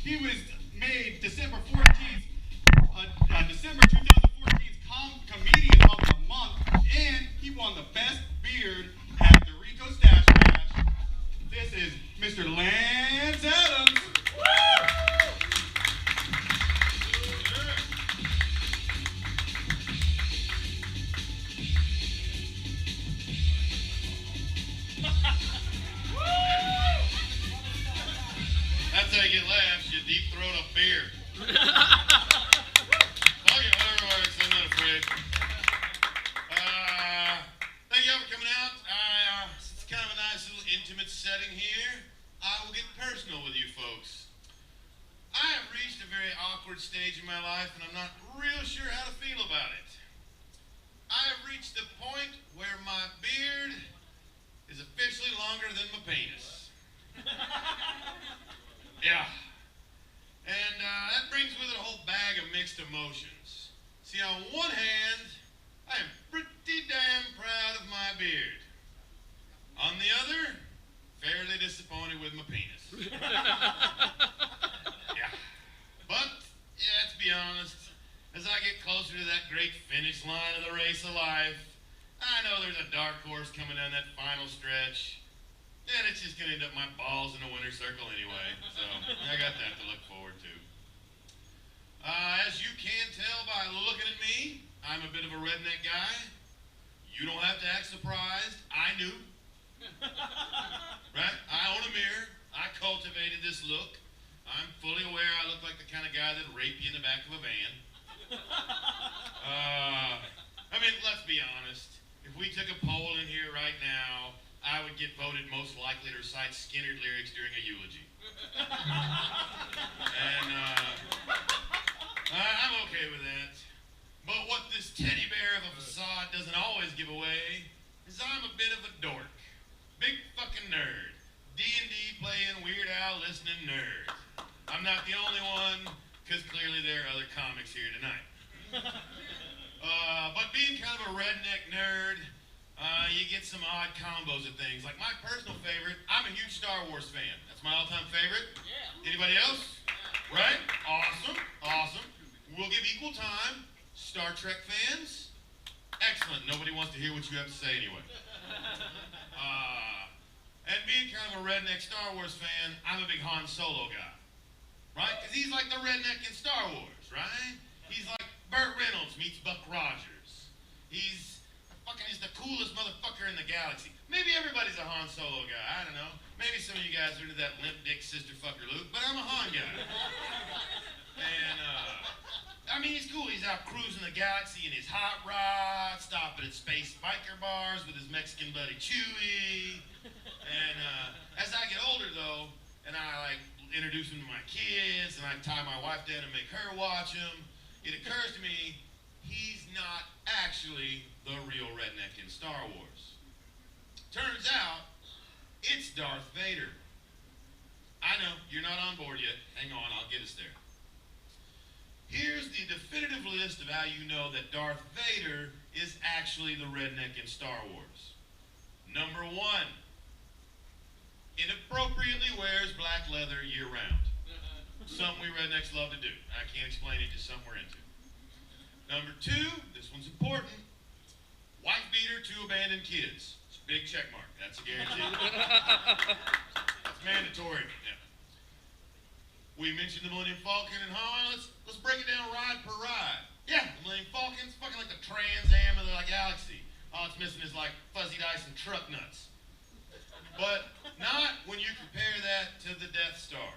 He was made December 14th, December 2014's Comedian of the Month, and he won the Best Beard at the Rico Stash Bash. This is Mr. Lance Adams. That's how you get laughs. You deep throat a beer. Okay, whatever works. I'm not afraid. Thank you all for coming out. It's kind of a nice little intimate setting here. I will get personal with you folks. I have reached a very awkward stage in my life, and I'm not real sure how to feel about it. I have reached the point where my beard is officially longer than my penis. Yeah. And that brings with it a whole bag of mixed emotions. See, on one hand, I am pretty damn proud of my beard. On the other, fairly disappointed with my penis. Yeah. But, yeah, to be honest, as I get closer to that great finish line of the race of life, I know there's a dark horse coming down that final stretch. And it's just going to end up my balls in a winner's circle anyway. So I got that to look forward to. As you can tell by looking at me, I'm a bit of a redneck guy. You don't have to act surprised. I knew. Right? I own a mirror. I cultivated this look. I'm fully aware I look like the kind of guy that'd rape you in the back of a van. I mean, let's be honest. If we took a poll in here right now, I would get voted most likely to recite Skinner lyrics during a eulogy. And I'm okay with that. But what this teddy bear of a facade doesn't always give away is I'm a bit of a dork. Big fucking nerd. D&D playing, Weird Al listening nerd. I'm not the only one, because clearly there are other comics here tonight. But being kind of a redneck nerd, you get some odd combos of things. Like my personal favorite, I'm a huge Star Wars fan. That's my all-time favorite. Yeah. Anybody else? Yeah. Right? Awesome. Awesome. We'll give equal time. Star Trek fans? Excellent. Nobody wants to hear what you have to say anyway. And being kind of a redneck Star Wars fan, I'm a big Han Solo guy. Right? Because he's like the redneck in Star Wars, right? He's like Burt Reynolds meets Buck Rogers. He's the coolest motherfucker in the galaxy. Maybe everybody's a Han Solo guy. I don't know. Maybe some of you guys are into that limp dick sister fucker Luke, but I'm a Han guy. And, I mean, he's cool. He's out cruising the galaxy in his hot rod, stopping at space biker bars with his Mexican buddy Chewie. And as I get older, though, and I, introduce him to my kids, and I tie my wife down and make her watch him, it occurs to me he's not actually the real redneck in Star Wars. Turns out, it's Darth Vader. I know, you're not on board yet. Hang on, I'll get us there. Here's the definitive list of how you know that Darth Vader is actually the redneck in Star Wars. Number 1, inappropriately wears black leather year-round. Something we rednecks love to do. I can't explain it, just something we're into. Number 2, this one's important. Wife beater, 2 abandoned kids. It's a big check mark. That's a guarantee. That's mandatory. Yeah. We mentioned the Millennium Falcon and Han. Let's break it down ride per ride. Yeah, the Millennium Falcon's fucking like the Trans Am of the galaxy. All it's missing is fuzzy dice and truck nuts. But not when you compare that to the Death Star.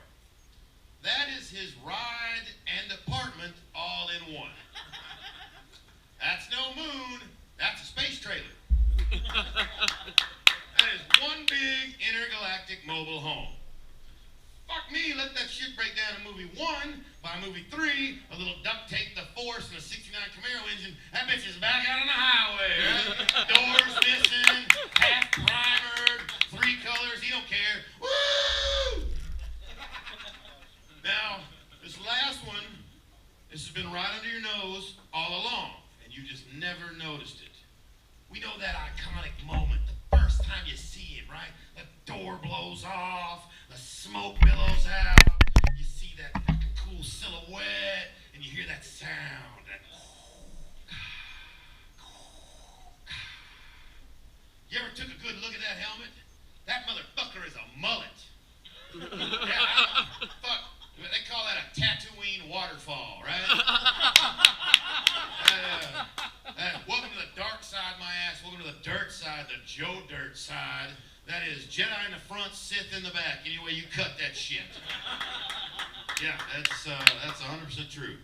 That is his ride and apartment all in one. That's no moon, that's a space trailer. That is one big intergalactic mobile home. Fuck me, let that shit break down in movie 1. By movie 3, a little duct tape, the Force, and a 69 Camaro engine, that bitch is back out on the highway, right? Doors missing, half primered, 3 colors, he don't care. Woo! Now, this last one, this has been right under your nose all along, and you just never noticed it. We know that iconic moment, the first time you see him, right? The door blows off, the smoke billows out, you see that cool silhouette, and you hear that sound. You ever took a good look at that helmet? That motherfucker is a mullet. Yeah, fuck. They call that a Tatooine waterfall, right? Welcome to the dark side, my ass. Welcome to the dirt side, the Joe Dirt side. That is Jedi in the front, Sith in the back. Anyway, you cut that shit. Yeah, that's 100% true.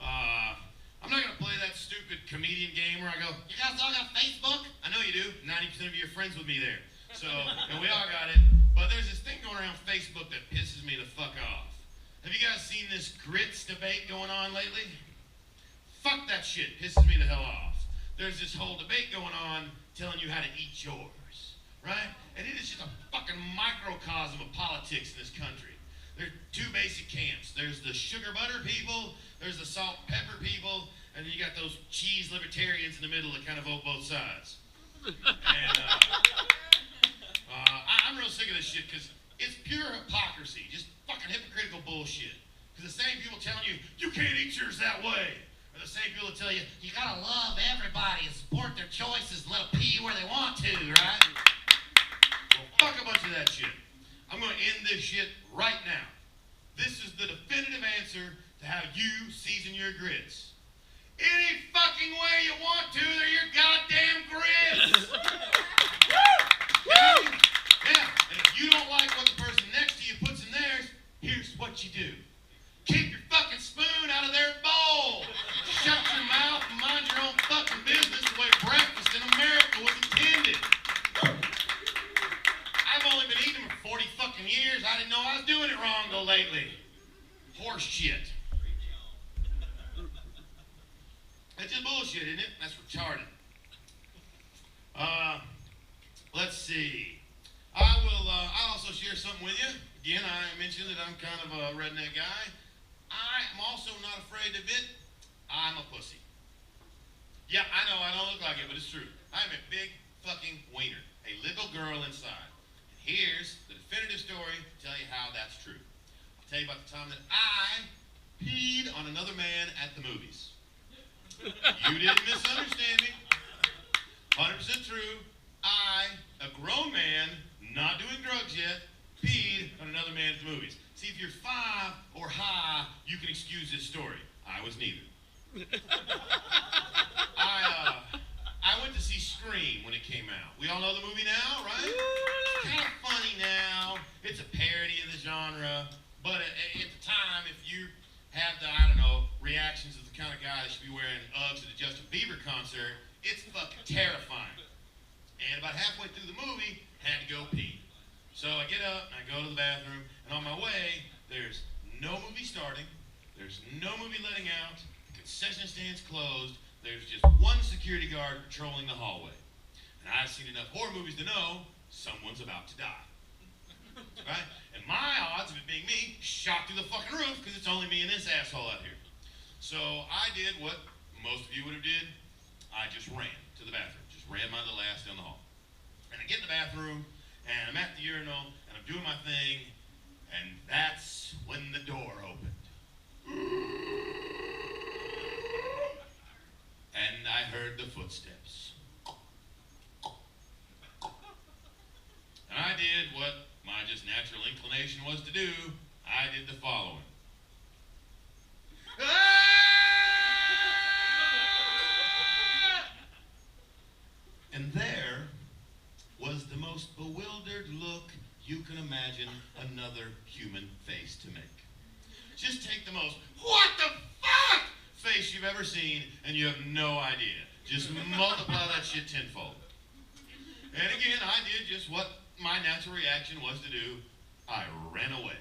I'm not gonna play that stupid comedian game where I go, you guys all got Facebook? I know you do. 90% of you are friends with me there. So, and we all got it. But there's this thing going around Facebook that pisses me the fuck off. Have you guys seen this grits debate going on lately? Fuck that shit. Pisses me the hell off. There's this whole debate going on telling you how to eat yours, right? And it is just a fucking microcosm of politics in this country. There are two basic camps. There's the sugar butter people, there's the salt pepper people, and then you got those cheese libertarians in the middle that kind of vote both sides. And I'm real sick of this shit because it's pure hypocrisy, just fucking hypocritical bullshit. Because the same people telling you, you can't eat yours that way, are the same people that tell you, you gotta love everybody and support their choices and let them pee where they want to, right? Well, fuck a bunch of that shit. I'm gonna end this shit right now. This is the definitive answer to how you season your grits. Any fucking way you want to, they're your goddamn grits! Yeah, and if you don't like what the person next to you puts in theirs, here's what you do. Keep your fucking spoon out of their bowl. Shut your mouth and mind your own fucking business the way breakfast in America was intended. I've only been eating them for 40 fucking years. I didn't know I was doing it wrong though lately. Horse shit. That's just bullshit, isn't it? That's retarded. Let's see. I'll also share something with you. Again, I mentioned that I'm kind of a redneck guy. I'm also not afraid to admit I'm a pussy. Yeah, I know I don't look like it, but it's true. I'm a big fucking wiener. A little girl inside. And here's the definitive story to tell you how that's true. I'll tell you about the time that I peed on another man at the movies. You didn't misunderstand me. 100% true. I, a grown man, not doing drugs yet, peed on another man at the movies. See, if you're 5 or high, you can excuse this story. I was neither. I went to see Scream when it came out. We all know the movie now, right? It's kind of funny now. It's a parody of the genre. But at the time, if you have the, I don't know, reactions of the kind of guy that should be wearing Uggs at a Justin Bieber concert, it's fucking terrifying. And about halfway through the movie, had to go pee. So I get up and I go to the bathroom, and on my way, there's no movie starting, there's no movie letting out, the concession stand's closed, there's just one security guard patrolling the hallway. And I've seen enough horror movies to know someone's about to die. Right? And my odds of it being me shot through the fucking roof because it's only me and this asshole out here. So I did what most of you would have did. I just ran to the bathroom. Just ran my little ass down the hall. And I get in the bathroom, and I'm at the urinal, and I'm doing my thing, and that's when the door opened. And I heard the footsteps. And I did what my just natural inclination was to do. I did the following. And there was the most bewildered look you can imagine another human face to make. Just take the most, what the fuck, face you've ever seen, and you have no idea. Just multiply that shit tenfold. And again, I did just what my natural reaction was to do. I ran away.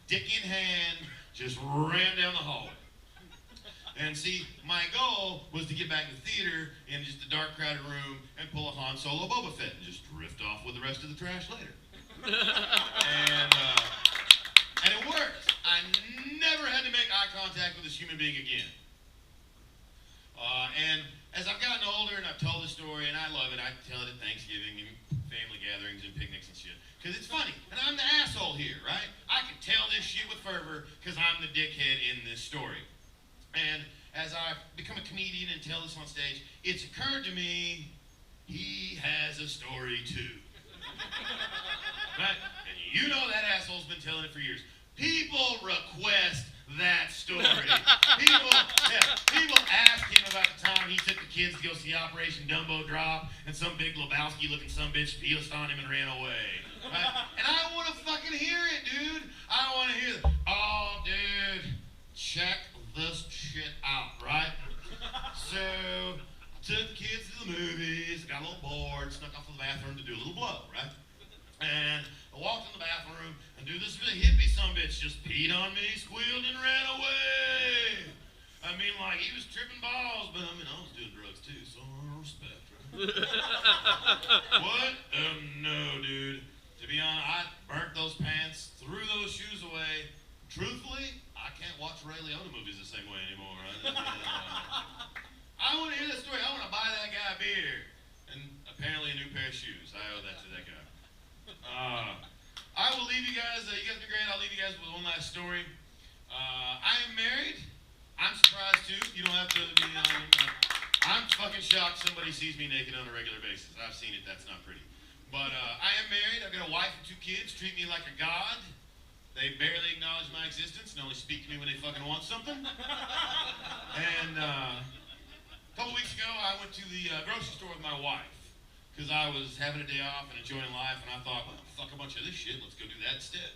Dick in hand, just ran down the hallway. And see, my goal was to get back to the theater in just a dark, crowded room and pull a Han Solo Boba Fett and just drift off with the rest of the trash later. And it worked. I never had to make eye contact with this human being again. And as I've gotten older and I've told the story, and I love it, I tell it at Thanksgiving and family gatherings and picnics and shit. Because it's funny, and I'm the asshole here, right? I can tell this shit with fervor because I'm the dickhead in this story. And as I've become a comedian and tell this on stage, it's occurred to me, he has a story too. Right? And you know that asshole's been telling it for years. People request that story. People ask him about the time he took the kids to go see Operation Dumbo Drop and some big Lebowski looking sumbitch pissed on him and ran away. Right? And I want to fucking hear it, dude. I want to hear it. Oh, dude, check this shit out, right? So, I took the kids to the movies, got a little bored, snuck off to the bathroom to do a little blow, right? And I walked in the bathroom, and dude, this really hippie sumbitch just peed on me, squealed, and ran away. I mean, like, he was tripping balls, but I mean, I was doing drugs too, so respect, right? What? No, dude. To be honest, I burnt those pants, threw those shoes away. Truthfully, I can't watch Ray Liotta movies the same way anymore, right? I want to hear that story. I want to buy that guy a beer. And apparently a new pair of shoes. I owe that to that guy. I will leave you guys. You guys have been great. I'll leave you guys with one last story. I am married. I'm surprised too. You don't have to be. I'm fucking shocked somebody sees me naked on a regular basis. I've seen it. That's not pretty. But I am married. I've got a wife and 2 kids. Treat me like a god. They barely acknowledge my existence and only speak to me when they fucking want something. And a couple weeks ago, I went to the grocery store with my wife. Because I was having a day off and enjoying life, and I thought, well, fuck a bunch of this shit, let's go do that instead.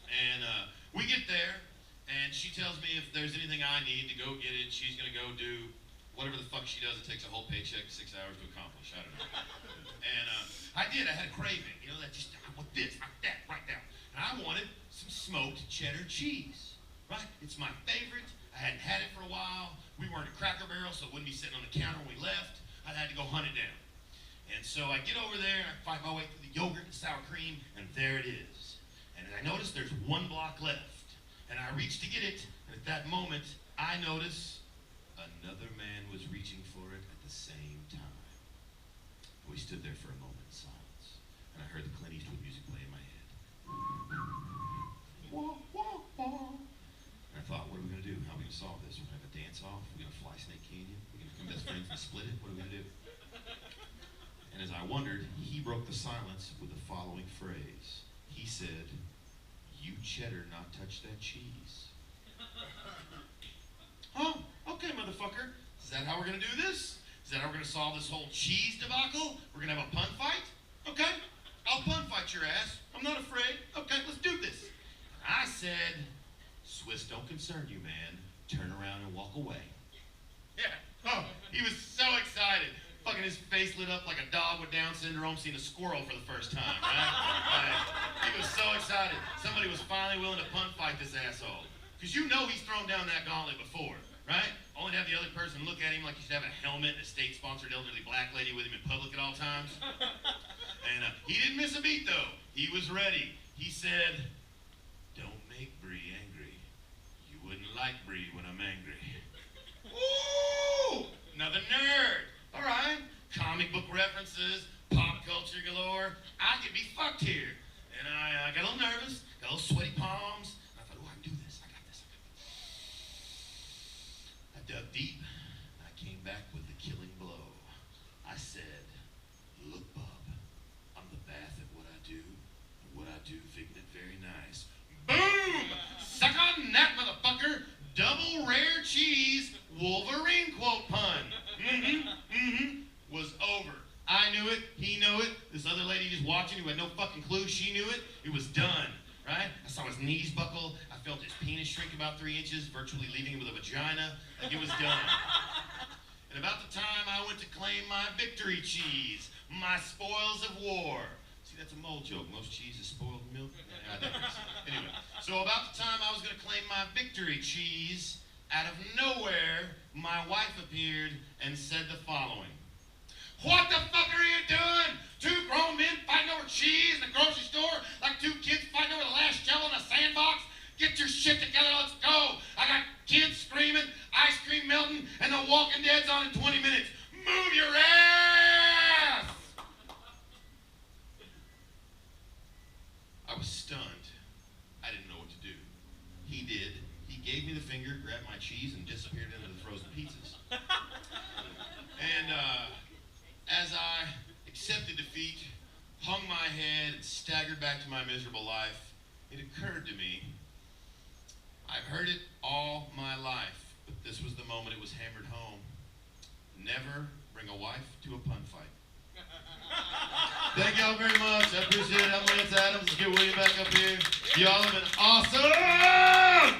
And we get there, and she tells me if there's anything I need to go get it, she's gonna go do whatever the fuck she does. It takes a whole paycheck, 6 hours to accomplish, I don't know. And I did, I had a craving, you know, that just, I want this, I want that, right now. And I wanted some smoked cheddar cheese, right? It's my favorite, I hadn't had it for a while. We weren't at Cracker Barrel, so it wouldn't be sitting on the counter when we left. I had to go hunt it down. And so I get over there, and I find my way through the yogurt and sour cream, and there it is. And I notice there's 1 block left. And I reach to get it, and at that moment, I notice another man was reaching for it at the same time. We stood there for a moment in silence, and I heard the Clint Eastwood music play in my head. Wah, wah, wah. And I thought, what are we going to do? How are we going to solve this? We're going to have a dance-off? We're going to fly Snake Canyon? We're going to become best friends and split it? What are we going to do? And as I wondered, he broke the silence with the following phrase. He said, "You cheddar not touch that cheese." Oh, okay, motherfucker. Is that how we're going to do this? Is that how we're going to solve this whole cheese debacle? We're going to have a pun fight? Okay, I'll pun fight your ass. I'm not afraid. Okay, let's do this. I said, "Swiss don't concern you, man. Turn around and walk away." Yeah. Oh, he was so excited. Fucking his face lit up like a dog with Down syndrome seeing a squirrel for the first time, right? He was so excited. Somebody was finally willing to pun fight this asshole. Because you know he's thrown down that gauntlet before, right? Only to have the other person look at him like he should have a helmet and a state-sponsored elderly black lady with him in public at all times. And he didn't miss a beat, though. He was ready. He said, "Don't make Bree angry. You wouldn't like Bree when I'm angry." Ooh! Another nerd. All right, comic book references, pop culture galore. I could be fucked here. And I got a little nervous, got a little sweaty palms. I thought, oh, I can do this. I got this. I dug deep. I came back with the killing blow. I said, "Look, Bob, I'm the bath at what I do. And what I do, thinking it very nice." Boom! Suck on that, motherfucker. Double rare cheese Wolverine quote pun. Was over. I knew it, he knew it, this other lady just watching who had no fucking clue, she knew it. It was done, right? I saw his knees buckle, I felt his penis shrink about 3 inches, virtually leaving him with a vagina. Like, it was done. And about the time I went to claim my victory cheese, my spoils of war. See, that's a mole joke. Most cheese is spoiled milk. Anyway, so about the time I was going to claim my victory cheese, out of nowhere, my wife appeared and said the following. "What the fuck are you doing? 2 grown men fighting over cheese in the grocery store like 2 kids fighting over the last shovel in a sandbox? Get your shit together, let's go. I got kids screaming, ice cream melting, and The Walking Dead's on in 20 minutes. Move your ass!" was stunned. I didn't know what to do. He did. He gave me the finger, grabbed my cheese, and disappeared into the frozen pizzas. And as I accepted defeat, hung my head, and staggered back to my miserable life, it occurred to me, I've heard it all my life, but this was the moment it was hammered home. Never bring a wife to a pun fight. Thank y'all very much. I appreciate it. I'm Lance Adams. Let's get William back up here. Y'all have been awesome!